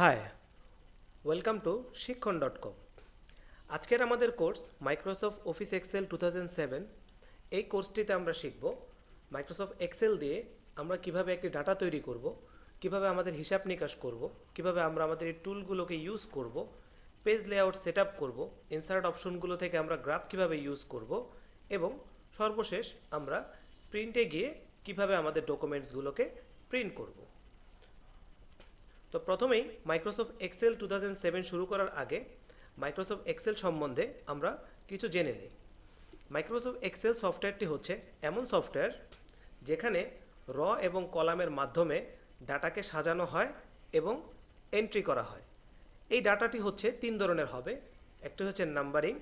High, welcome to শিক্ষণ.com। আজকের আমাদের course Microsoft office Excel 2007। এই কোর্সটিতে আমরা শিখব মাইক্রোসফট এক্সেল দিয়ে আমরা কিভাবে একটি ডাটা তৈরি করব, কিভাবে আমাদের হিসাব নিকাশ করব, কিভাবে আমরা আমাদের এই টুলগুলোকে ইউজ করব, পেজ লেআউট সেট আপ করবো, ইনসার্ট অপশনগুলো থেকে আমরা গ্রাফ কিভাবে ইউজ করব এবং সর্বশেষ আমরা প্রিন্টে গিয়ে কিভাবে আমাদের ডকুমেন্টসগুলোকে প্রিন্ট করব। তো প্রথমেই মাইক্রোসফট এক্সেল 2007 শুরু করার আগে মাইক্রোসফট এক্সেল সম্বন্ধে আমরা কিছু জেনে নিই। মাইক্রোসফট এক্সেল সফটওয়্যারটি হচ্ছে এমন সফটওয়্যার যেখানে র এবং কলামের মাধ্যমে ডাটাকে সাজানো হয় এবং এন্ট্রি করা হয়। এই ডাটাটি হচ্ছে তিন ধরনের হবে। একটি হচ্ছে নাম্বারিং,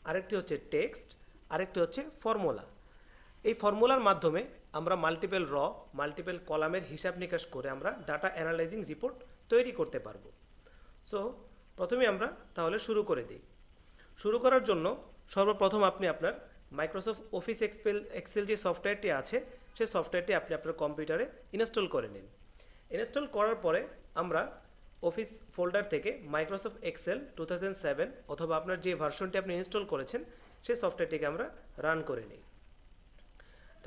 আরেকটি হচ্ছে টেক্সট, আরেকটি হচ্ছে ফর্মুলা। এই ফর্মুলার মাধ্যমে আমরা মাল্টিপল র, মাল্টিপল কলামের হিসাব নিকাশ করে আমরা ডাটা অ্যানালাইজিং রিপোর্ট তৈরি করতে পারবো। সো প্রথমে আমরা তাহলে শুরু করে দিই। শুরু করার জন্য সর্বপ্রথম আপনি আপনার মাইক্রোসফট অফিস এক্সেল যে সফটওয়্যারটি আছে সেই সফটওয়্যারটি আপনি আপনার কম্পিউটারে ইনস্টল করে নিন। ইনস্টল করার পরে আমরা অফিস ফোল্ডার থেকে মাইক্রোসফট এক্সেল 2007 অথবা আপনার যে ভার্সনটি আপনি ইনস্টল করেছেন সেই সফটওয়্যারটিকে আমরা রান করে নিই।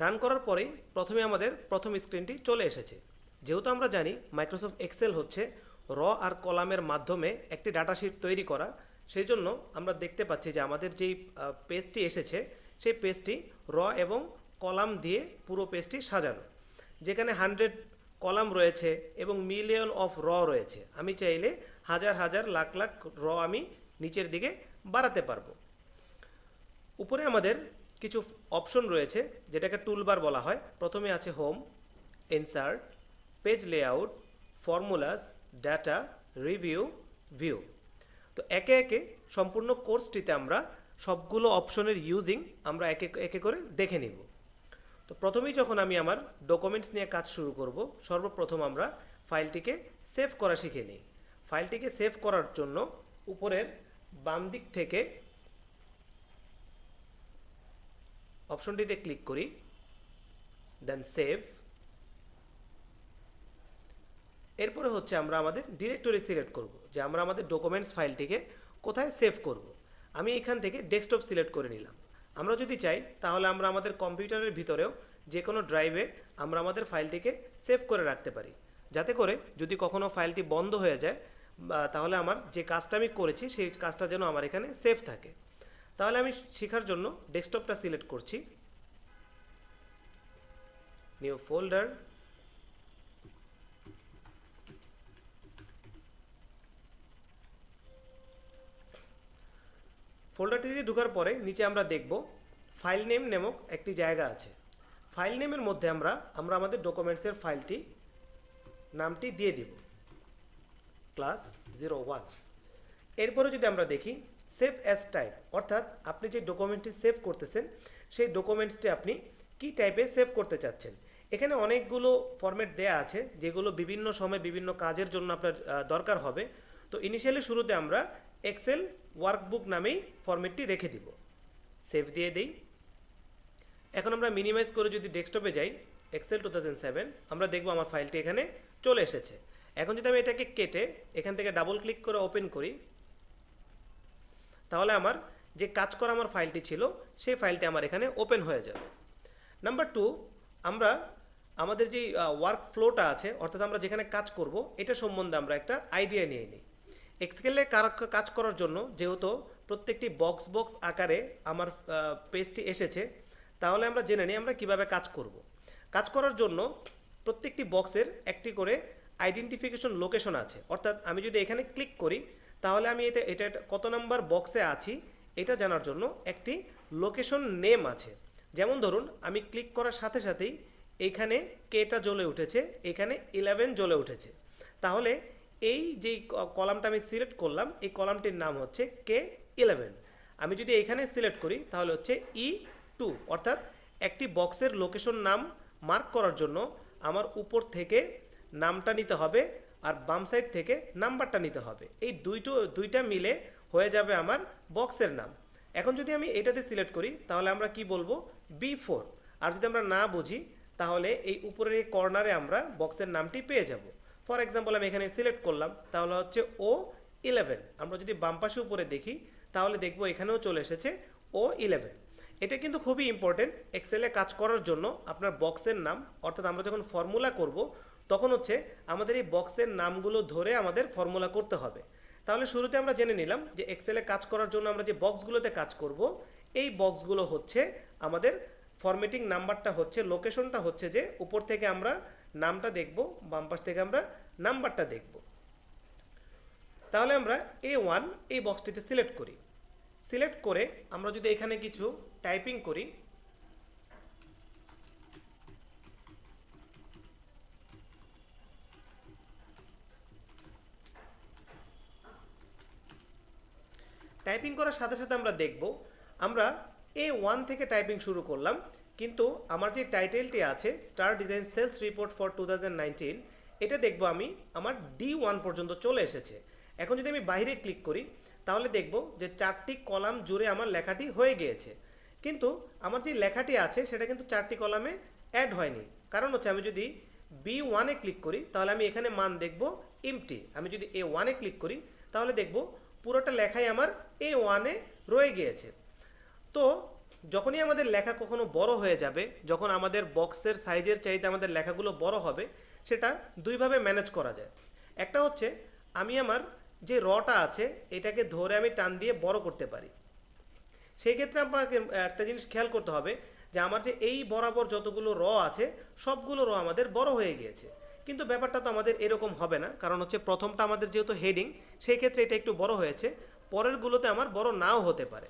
রান করার পরেই প্রথমে আমাদের প্রথম স্ক্রিনটি চলে এসেছে। যেহেতু আমরা জানি মাইক্রোসফট এক্সেল হচ্ছে র আর কলামের মাধ্যমে একটি ডাটাশিট তৈরি করা, সেই জন্য আমরা দেখতে পাচ্ছি যে আমাদের যেই পেজটি এসেছে সেই পেজটি র এবং কলাম দিয়ে পুরো পেজটি সাজানো, যেখানে 100 কলাম রয়েছে এবং মিলিয়ন অফ র রয়েছে। আমি চাইলে হাজার হাজার লাখ লাখ র আমি নিচের দিকে বাড়াতে পারবো। উপরে আমাদের কিছু অপশন রয়েছে যেটাকে টুলবার বলা হয়। প্রথমে আছে home, insert, page layout, formulas, data, review, view. তো একে একে সম্পূর্ণ কোর্সটিতে আমরা সবগুলো অপশনের ইউজিং আমরা একে একে করে দেখে নিব। তো প্রথমেই যখন আমি আমার ডকুমেন্টস নিয়ে কাজ শুরু করব, সর্বপ্রথম আমরা ফাইলটিকে সেভ করা শিখে নিই। ফাইলটিকে সেভ করার জন্য উপরের বাম দিক থেকে অপশনটিতে ক্লিক করি, দেন সেভ। এরপরে হচ্ছে আমরা আমাদের ডিরেক্টরি সিলেক্ট করব যে আমরা আমাদের ডকুমেন্টস ফাইলটিকে কোথায় সেভ করব। আমি এখান থেকে ডেস্কটপ সিলেক্ট করে নিলাম। আমরা যদি চাই তাহলে আমরা আমাদের কম্পিউটারের ভিতরেও যে কোনো ড্রাইভে আমরা আমাদের ফাইলটিকে সেভ করে রাখতে পারি, যাতে করে যদি কখনো ফাইলটি বন্ধ হয়ে যায় তাহলে আমার যে কাজটা আমি করেছি সেই কাজটা যেন আমার এখানে সেভ থাকে। তাহলে আমি শেখার জন্য ডেস্কটপটা সিলেক্ট করছি, নিউ ফোল্ডার, ফোল্ডারটিতে ঢোকার পরে নিচে আমরা দেখব ফাইল নেম নামক একটি জায়গা আছে। ফাইল নেমের মধ্যে আমরা আমাদের ডকুমেন্টসের ফাইলটি নামটি দিয়ে দিব, ক্লাস 01। এরপরে যদি আমরা দেখি সেভ অ্যাজ টাইপ, অর্থাৎ আপনি যে ডকুমেন্টটি সেভ করতেছেন সেই ডকুমেন্টসটি আপনি কি টাইপে সেভ করতে চাচ্ছেন। এখানে অনেকগুলো ফরম্যাট দেয়া আছে যেগুলো বিভিন্ন সময় বিভিন্ন কাজের জন্য আপনার দরকার হবে। তো ইনিশিয়ালি শুরুতে আমরা এক্সেল ওয়ার্কবুক নামেই ফরম্যাটটি রেখে দিব, সেভ দিয়ে দিই। এখন আমরা মিনিমাইজ করে যদি ডেস্কটপে যাই এক্সেল 2007, আমরা দেখব আমার ফাইলটি এখানে চলে এসেছে। এখন যদি আমি এটাকে কেটে এখান থেকে ডাবল ক্লিক করে ওপেন করি, তাহলে আমার যে কাজ করা আমার ফাইলটি ছিল সেই ফাইলটি আমার এখানে ওপেন হয়ে যাবে। নাম্বার 2, আমরা আমাদের যে ওয়ার্ক ফ্লোটা আছে, অর্থাৎ আমরা যেখানে কাজ করব এটা সম্বন্ধে আমরা একটা আইডিয়া নিয়ে নিই। এক্সেলে কাজ করার জন্য যেহেতু প্রত্যেকটি বক্স বক্স আকারে আমার পেজটি এসেছে, তাহলে আমরা জেনে নিই আমরা কিভাবে কাজ করব। কাজ করার জন্য প্রত্যেকটি বক্সের একটি করে আইডেন্টিফিকেশন লোকেশন আছে, অর্থাৎ আমি যদি এখানে ক্লিক করি তাহলে আমি এটা কত নাম্বার বক্সে আছি এটা জানার জন্য একটি লোকেশন নেম আছে। যেমন ধরুন আমি ক্লিক করার সাথে সাথেই এখানে কেটা জ্বলে উঠেছে, এখানে 11 জ্বলে উঠেছে। তাহলে এই যে কলামটা আমি সিলেক্ট করলাম এই কলামটির নাম হচ্ছে K11। আমি যদি এখানে সিলেক্ট করি তাহলে হচ্ছে E2, অর্থাৎ একটি বক্সের লোকেশন নাম মার্ক করার জন্য আমার উপর থেকে নামটা নিতে হবে আর বাম সাইড থেকে নাম্বারটা নিতে হবে। এই দুইটা মিলে হয়ে যাবে আমার বক্সের নাম। এখন যদি আমি এটাতে সিলেক্ট করি তাহলে আমরা কি বলবো, B4। আর যদি আমরা না বুঝি তাহলে এই উপরের এই কর্নারে আমরা বক্সের নামটি পেয়ে যাব। ফর এক্সাম্পল আমি এখানে সিলেক্ট করলাম, তাহলে হচ্ছে O11। আমরা যদি বাম পাশে উপরে দেখি তাহলে দেখব এখানেও চলে এসেছে O11। এটা কিন্তু খুবই ইম্পর্টেন্ট এক্সেলে কাজ করার জন্য। আপনার বক্সের নাম, অর্থাৎ আমরা যখন ফর্মুলা করব তখন হচ্ছে আমাদের এই বক্সের নামগুলো ধরে আমাদের ফর্মুলা করতে হবে। তাহলে শুরুতে আমরা জেনে নিলাম যে এক্সেলে কাজ করার জন্য আমরা যে বক্সগুলোতে কাজ করব, এই বক্সগুলো হচ্ছে আমাদের ফরম্যাটিং নাম্বারটা হচ্ছে, লোকেশনটা হচ্ছে যে উপর থেকে আমরা নামটা দেখব, বাম পাশ থেকে আমরা নাম্বারটা দেখব। তাহলে আমরা A1 এই বক্সটিতে সিলেক্ট করি। সিলেক্ট করে আমরা যদি এখানে কিছু টাইপিং করি, টাইপিং করার সাথে সাথে আমরা দেখব আমরা A1 থেকে টাইপিং শুরু করলাম, কিন্তু আমার যে টাইটেলটি আছে star design sales report for 2019, এটা দেখব আমি আমার D1 পর্যন্ত চলে এসেছে। এখন যদি আমি বাইরে ক্লিক করি তাহলে দেখব যে 4টি কলাম জুড়ে আমার লেখাটি হয়ে গিয়েছে, কিন্তু আমার যে লেখাটি আছে সেটা কিন্তু 4টি কলামে অ্যাড হয়নি। কারণ হচ্ছে আমি যদি B1 এ ক্লিক করি তাহলে আমি এখানে মান দেখব এমটি। আমি যদি A1 এ ক্লিক করি তাহলে দেখব পুরোটা লেখাই আমার A1 এ রয়ে গিয়েছে। তো যখনই আমাদের লেখা কখনো বড় হয়ে যাবে, যখন আমাদের বক্সের সাইজের চাইতে আমাদের লেখাগুলো বড় হবে, সেটা দুইভাবে ম্যানেজ করা যায়। একটা হচ্ছে আমি আমার যে রটা আছে এটাকে ধরে আমি টান দিয়ে বড় করতে পারি। সেই ক্ষেত্রে আপনাকে একটা জিনিস খেয়াল করতে হবে যে আমার যে এই বরাবর যতগুলো র আছে সবগুলো র আমাদের বড় হয়ে গিয়েছে, কিন্তু ব্যাপারটা তো আমাদের এরকম হবে না। কারণ হচ্ছে প্রথমটা আমাদের যেহেতু হেডিং, সেই ক্ষেত্রে এটা একটু বড় হয়েছে, পরেরগুলোতে আমার বড় নাও হতে পারে।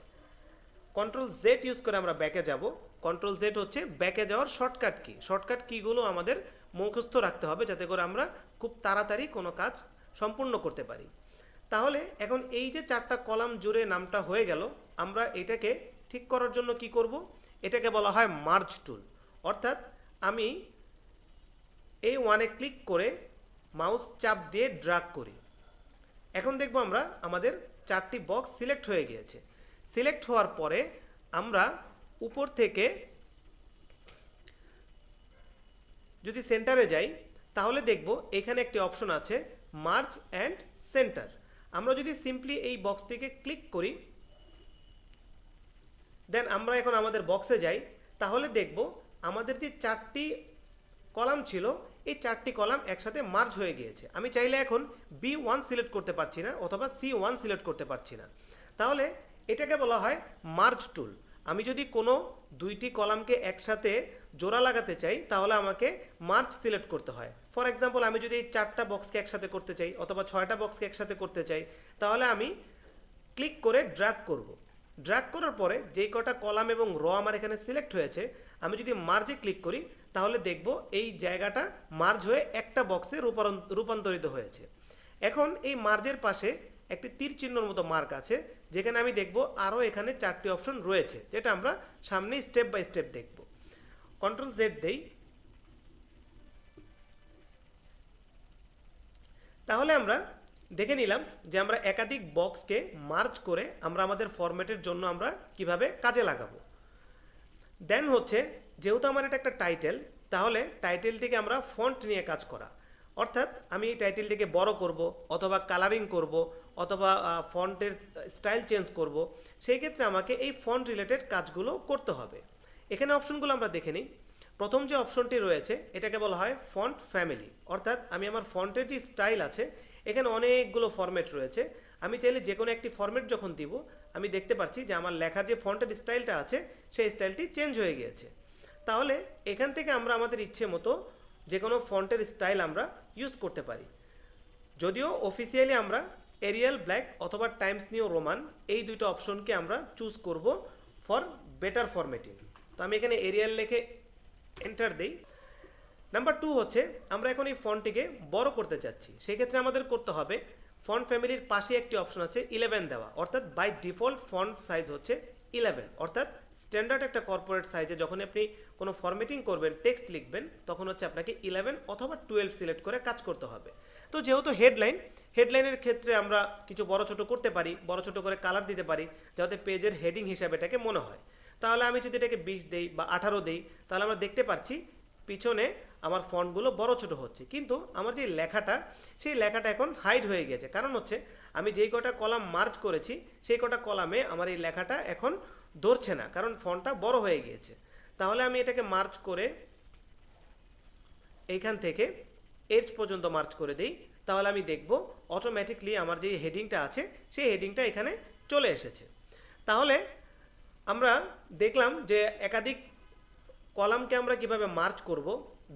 কন্ট্রোল জেড ইউজ করে আমরা ব্যাকে যাব। কন্ট্রোল জেড হচ্ছে ব্যাকে যাওয়ার শর্টকাট কি। শর্টকাট কিগুলো আমাদের মুখস্থ রাখতে হবে যাতে করে আমরা খুব তাড়াতাড়ি কোনো কাজ সম্পূর্ণ করতে পারি। তাহলে এখন এই যে 4টা কলাম জুড়ে নামটা হয়ে গেল, আমরা এটাকে ঠিক করার জন্য কি করব, এটাকে বলা হয় মার্জ টুল। অর্থাৎ আমি A1 এ ক্লিক করে মাউস চাপ দিয়ে ড্র্যাগ করি। এখন দেখব আমরা আমাদের 4টি বক্স সিলেক্ট হয়ে গিয়েছে। সিলেক্ট হওয়ার পরে আমরা উপর থেকে যদি সেন্টারে যাই তাহলে দেখব এখানে একটি অপশন আছে মার্জ অ্যান্ড সেন্টার। আমরা যদি সিম্পলি এই বক্সটিকে ক্লিক করি, দেন আমরা এখন আমাদের বক্সে যাই, তাহলে দেখব আমাদের যে 4টি কলাম ছিল এই 4টি কলাম একসাথে মার্জ হয়ে গিয়েছে। আমি চাইলে এখন B1 সিলেক্ট করতে পারছি না অথবা C1 সিলেক্ট করতে পারছি না। তাহলে এটাকে বলা হয় মার্জ টুল। আমি যদি কোনো দুইটি কলামকে একসাথে জোড়া লাগাতে চাই তাহলে আমাকে মার্জ সিলেক্ট করতে হয়। ফর এক্সাম্পল আমি যদি এই 4টা বক্সকে একসাথে করতে চাই অথবা 6টা বক্সকে একসাথে করতে চাই, তাহলে আমি ক্লিক করে ড্র্যাগ করব। ড্র্যাগ করার পরে যেই কটা কলাম এবং র আমার এখানে সিলেক্ট হয়েছে, আমি যদি মার্জে ক্লিক করি তাহলে দেখব এই জায়গাটা মার্জ হয়ে একটা বক্সে রূপান্তরিত হয়েছে। এখন এই মার্জের পাশে একটি তীর চিহ্নর মতো মার্ক আছে, যেখানে আমি দেখব আরও এখানে 4টি অপশন রয়েছে, যেটা আমরা সামনে স্টেপ বাই স্টেপ দেখব। কন্ট্রোল জেড দেই, তাহলে আমরা দেখে নিলাম যে আমরা একাধিক বক্সকে মার্জ করে আমরা আমাদের ফরম্যাটের জন্য আমরা কিভাবে কাজে লাগাবো। দেন হচ্ছে যেহেতু আমার এটা একটা টাইটেল, তাহলে টাইটেলটিকে আমরা ফন্ট নিয়ে কাজ করা। অর্থাৎ আমি এই টাইটেলটিকে বড় করব অথবা কালারিং করব অথবা ফন্টের স্টাইল চেঞ্জ করব, সেই ক্ষেত্রে আমাকে এই ফন্ট রিলেটেড কাজগুলো করতে হবে। এখানে অপশনগুলো আমরা দেখে নিই। প্রথম যে অপশনটি রয়েছে এটাকে বলা হয় ফন্ট ফ্যামিলি। অর্থাৎ আমি আমার ফন্টের যে স্টাইল আছে এখানে অনেকগুলো ফরম্যাট রয়েছে। আমি চাইলে যে কোনো একটি ফরম্যাট যখন দিব, আমি দেখতে পাচ্ছি যে আমার লেখার যে ফন্টের স্টাইলটা আছে সেই স্টাইলটি চেঞ্জ হয়ে গিয়েছে। তাহলে এখান থেকে আমরা আমাদের ইচ্ছে মতো যে কোনো ফন্টের স্টাইল আমরা ইউজ করতে পারি। যদিও অফিসিয়ালি আমরা এরিয়াল ব্ল্যাক অথবা টাইমস নিউ রোমান এই দুটো অপশনকে আমরা চুজ করব ফর বেটার ফরম্যাটিং। তো আমি এখানে এরিয়াল লিখে এন্টার দেই। নাম্বার 2 হচ্ছে আমরা এখন এই ফন্টটিকে বড় করতে চাচ্ছি, সেক্ষেত্রে আমাদের করতে হবে ফন্ট ফ্যামিলির পাশে একটি অপশন আছে 11 দেওয়া। অর্থাৎ বাই ডিফল্ট ফন্ট সাইজ হচ্ছে 11, অর্থাৎ স্ট্যান্ডার্ড একটা কর্পোরেট সাইজে যখন আপনি কোনো ফরম্যাটিং করবেন, টেক্সট লিখবেন, তখন হচ্ছে আপনাকে 11 অথবা 12 সিলেক্ট করে কাজ করতে হবে। তো যেহেতু হেডলাইনের ক্ষেত্রে আমরা কিছু বড় ছোট করতে পারি, বড় ছোট করে কালার দিতে পারি যাতে পেজের হেডিং হিসাবে এটাকে মনে হয়। তাহলে আমি যদি এটাকে 20 দেই বা 18 দেই, তাহলে আমরা দেখতে পাচ্ছি পিছনে আমার ফন্টগুলো বড় ছোট হচ্ছে, কিন্তু আমার যে লেখাটা সেই লেখাটা এখন হাইড হয়ে গেছে। কারণ হচ্ছে আমি যেই কটা কলাম মার্জ করেছি সেই কটা কলামে আমার এই লেখাটা এখন ধরছে না, কারণ ফন্টটা বড় হয়ে গিয়েছে। তাহলে আমি এটাকে মার্জ করে এইখান থেকে এজ পর্যন্ত মার্চ করে দিই, তাহলে আমি দেখব অটোমেটিকলি আমার যে হেডিংটা আছে সেই হেডিংটা এখানে চলে এসেছে। তাহলে আমরা দেখলাম যে একাধিক কলামকে আমরা কিভাবে মার্চ করব,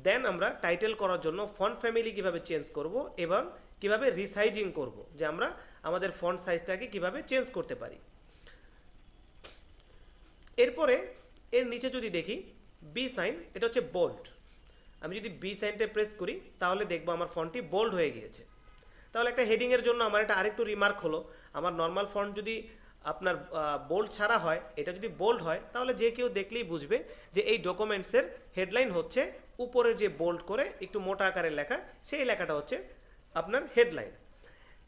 দেন আমরা টাইটেল করার জন্য ফন্ট ফ্যামিলি কিভাবে চেঞ্জ করব এবং কিভাবে রিসাইজিং করব, যে আমরা আমাদের ফন্ট সাইজটাকে কিভাবে চেঞ্জ করতে পারি। এরপরে এর নিচে যদি দেখি বি সাইন, এটা হচ্ছে বোল্ড। আমি যদি বি সাইনটা প্রেস করি তাহলে দেখবো আমার ফন্টটি বোল্ড হয়ে গিয়েছে। তাহলে একটা হেডিংয়ের জন্য আমার এটা আরেকটু রিমার্ক হলো, আমার নর্মাল ফন্ট যদি আপনার বোল্ড ছাড়া হয়, এটা যদি বোল্ড হয় তাহলে যে কেউ দেখলেই বুঝবে যে এই ডকুমেন্টসের হেডলাইন হচ্ছে উপরের যে বোল্ড করে একটু মোটা আকারের লেখা, সেই লেখাটা হচ্ছে আপনার হেডলাইন।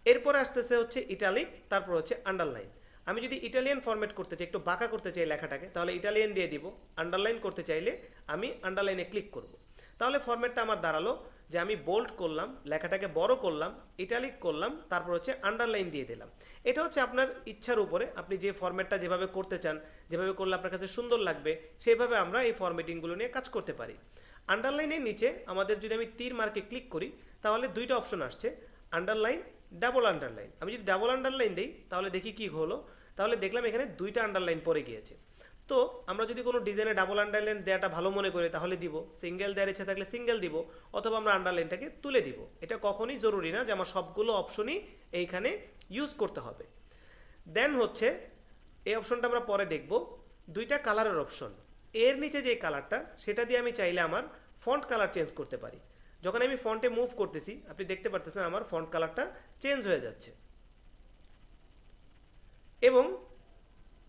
এরপরে আসতেছে হচ্ছে ইটালিক, তারপর হচ্ছে আন্ডারলাইন। আমি যদি ইটালিয়ান ফরম্যাট করতে চাই, একটু বাঁকা করতে চাই লেখাটাকে, তাহলে ইটালিয়ান দিয়ে দিব। আন্ডারলাইন করতে চাইলে আমি আন্ডারলাইনে ক্লিক করব। তাহলে ফরম্যাটটা আমার দাঁড়ালো যে আমি বোল্ড করলাম, লেখাটাকে বড় করলাম, ইটালিক করলাম, তারপর হচ্ছে আন্ডারলাইন দিয়ে দিলাম। এটা হচ্ছে আপনার ইচ্ছার উপরে, আপনি যে ফরম্যাটটা যেভাবে করতে চান, যেভাবে করলে আপনার কাছে সুন্দর লাগবে, সেইভাবে আমরা এই ফরম্যাটিংগুলো নিয়ে কাজ করতে পারি। আন্ডারলাইনের নিচে আমাদের যদি আমি তীর মার্কে ক্লিক করি তাহলে দুইটা অপশন আসছে, আন্ডারলাইন, ডাবল আন্ডারলাইন। আমি যদি ডাবল আন্ডারলাইন দিই তাহলে দেখি কি হলো, তাহলে দেখলাম এখানে দুইটা আন্ডারলাইন পড়ে গিয়েছে। তো আমরা যদি কোনো ডিজাইনে ডাবল আন্ডারলাইন দেওয়াটা ভালো মনে করি তাহলে দিব, সিঙ্গেল দেওয়ার ইচ্ছা থাকলে সিঙ্গেল দিব, অথবা আমরা আন্ডারলাইনটাকে তুলে দিব। এটা কখনোই জরুরি না যে আমার সবগুলো অপশনই এইখানে ইউজ করতে হবে। দেন হচ্ছে এই অপশনটা আমরা পরে দেখব, দুইটা কালারের অপশন। এর নিচে যে কালারটা সেটা দিয়ে আমি চাইলে আমার ফন্ট কালার চেঞ্জ করতে পারি। যখন আমি ফন্টে মুভ করতেছি আপনি দেখতে পারতেছেন আমার ফন্ট কালারটা চেঞ্জ হয়ে যাচ্ছে, এবং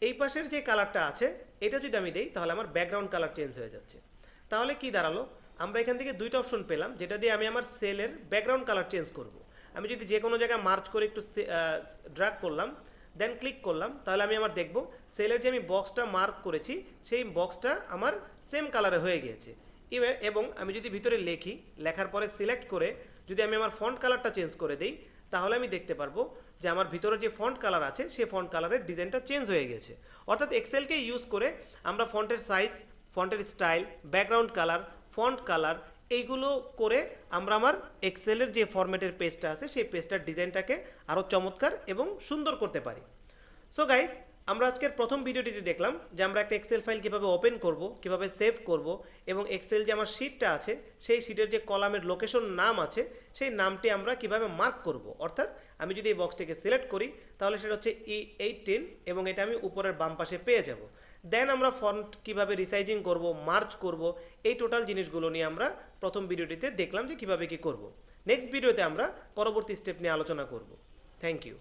এই পাশের যে কালারটা আছে এটা যদি আমি দেই তাহলে আমার ব্যাকগ্রাউন্ড কালার চেঞ্জ হয়ে যাচ্ছে। তাহলে কি দাঁড়ালো, আমরা এখান থেকে দুইটা অপশন পেলাম যেটা দিয়ে আমি আমার সেলের ব্যাকগ্রাউন্ড কালার চেঞ্জ করব। আমি যদি যে কোনো জায়গায় মার্চ করে একটু ড্র্যাগ করলাম, দেন ক্লিক করলাম, তাহলে আমি আমার দেখব সেলের যে আমি বক্সটা মার্ক করেছি সেই বক্সটা আমার সেম কালারে হয়ে গিয়েছে। এবং আমি যদি ভিতরে লিখি, লেখার পরে সিলেক্ট করে যদি আমি আমার ফন্ট কালারটা চেঞ্জ করে দিই তাহলে আমি দেখতে পারবো যে আমার ভিতরে যে ফন্ট কালার আছে সেই ফন্ট কালারের ডিজাইনটা চেঞ্জ হয়ে গেছে। অর্থাৎ এক্সেলকে ইউজ করে আমরা ফন্টের সাইজ, ফন্টের style, background colour, font colour এইগুলো করে আমরা আমার এক্সেলের যে ফরম্যাটের পেজটা আছে সেই পেজটার ডিজাইনটাকে আরও চমৎকার এবং সুন্দর করতে পারি। সো গাইস, আমরা আজকের প্রথম ভিডিওটিতে দেখলাম যে আমরা একটা এক্সেল ফাইল কীভাবে ওপেন করব, কীভাবে সেভ করব, এবং এক্সেল যে আমার শিটটা আছে সেই শিটের যে কলামের লোকেশন নাম আছে সেই নামটি আমরা কিভাবে মার্ক করব। অর্থাৎ আমি যদি এই বক্সটিকে সিলেক্ট করি তাহলে সেটা হচ্ছে E18 এবং এটা আমি উপরের বাম পাশে পেয়ে যাব। দেন আমরা ফন্ট কিভাবে রিসাইজিং করব, মার্চ করব, এই টোটাল জিনিসগুলো নিয়ে আমরা প্রথম ভিডিওটিতে দেখলাম যে কিভাবে কি করব। নেক্সট ভিডিওতে আমরা পরবর্তী স্টেপ নিয়ে আলোচনা করব। Thank you.